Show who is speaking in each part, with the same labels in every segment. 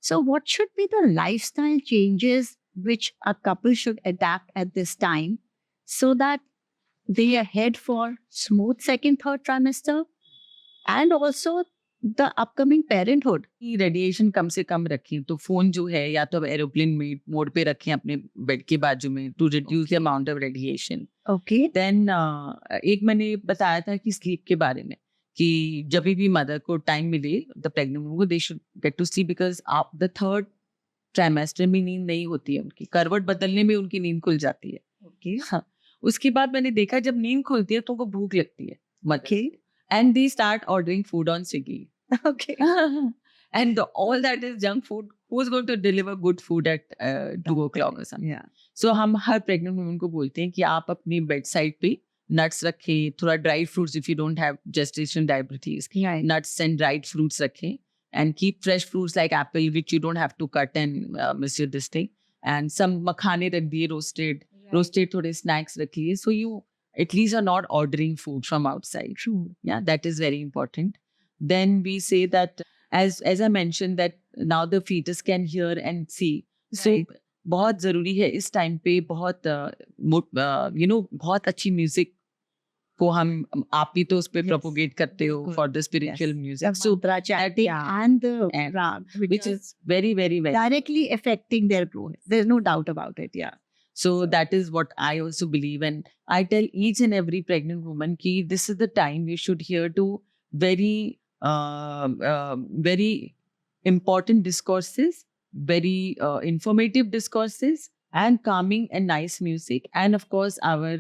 Speaker 1: So, what should be the lifestyle changes which a couple should adapt at this time so that they are head for smooth second, third trimester and also the upcoming parenthood?
Speaker 2: Radiation कम से कम रखें, तो phone जो है या तो aeroplane mode पे रखें अपने बेड के बाजू में to reduce the amount of radiation.
Speaker 1: Okay.
Speaker 2: Then एक मैंने बताया था कि स्लीप के बारे में, कि जब भी मदर को टाइम मिले द प्रेग्नेंट वुमन को they should get to sleep, because आप द थर्ड ट्राइमेस्टर में नींद नहीं होती है उनकी, करवट बदलने में उनकी नींद खुल जाती है.
Speaker 1: Okay.
Speaker 2: हाँ, उसके बाद मैंने देखा जब नींद खुलती है तो उनको भूख लगती है
Speaker 1: Okay.
Speaker 2: And they start ordering food on Swiggy.
Speaker 1: Okay.
Speaker 2: And all that is junk food. Who's going to deliver good food at 2 o'clock or something?
Speaker 1: Yeah.
Speaker 2: So हम हर प्रेग्नेंट वुमन को बोलते हैं कि आप अपनी बेड साइड पे nuts रखें, थोड़ा dried fruits if you don't have gestation diabetes,
Speaker 1: Right.
Speaker 2: nuts and dried fruits रखें, and keep fresh fruits like apple which you don't have to cut and miss your this thing, and some मखाने रख दिए roasted थोड़े snacks रखिए, so you at least are not ordering food from outside.
Speaker 1: True.
Speaker 2: Yeah, that is very important. Then we say that as I mentioned that now the fetus can hear and see. So
Speaker 1: Right.
Speaker 2: बहुत जरूरी है इस time पे, बहुत बहुत अच्छी music को हम आप भी तो उस पे
Speaker 1: Yes.
Speaker 2: प्रोपोगेट करते हो
Speaker 1: बिल्कुल.
Speaker 2: For the spiritual
Speaker 1: Yes.
Speaker 2: Music,
Speaker 1: The
Speaker 2: so
Speaker 1: sutra chanting
Speaker 2: yeah.
Speaker 1: and the
Speaker 2: And
Speaker 1: rag,
Speaker 2: which is very very very
Speaker 1: directly affecting their growth. There's no doubt about it. Yeah.
Speaker 2: So that is what I also believe, and I tell each and every pregnant woman ki this is the time you should hear to very very important discourses, very informative discourses, and calming and nice music, and of course our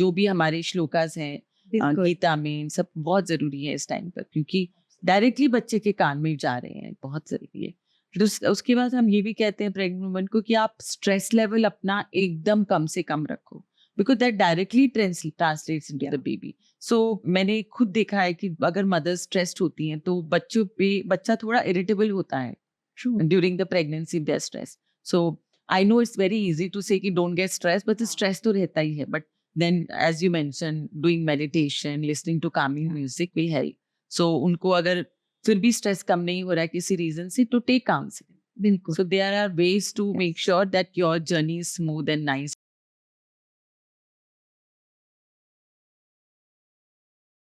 Speaker 2: जो भी हमारे श्लोकास हैं
Speaker 1: बिल्कुल.
Speaker 2: गीता में, सब बहुत जरूरी है इस टाइम पर, क्योंकि डायरेक्टली बच्चे के कान में जा रहे हैं, बहुत जरूरी है. फिर उसके बाद हम ये भी कहते हैं प्रेग्नेंट वुमन को कि आप स्ट्रेस लेवल अपना एकदम कम से कम रखो, because that directly translates into the baby. So मैंने खुद देखा है कि अगर मदर स्ट्रेस्ड होती हैं तो बच्चा थोड़ा इरिटेबल होता है
Speaker 1: True.
Speaker 2: During the pregnancy, there stress. So I know it's very easy to say कि don't get stress, but stress तो रहता ही है. But then as you mention doing meditation, listening to calming music will help. So उनको अगर फिर भी stress कम नहीं हो रहा है किसी रीजन से, तो टेक काउंसलिंग.
Speaker 1: बिल्कुल.
Speaker 2: So there are ways to make sure that your journey is smooth and nice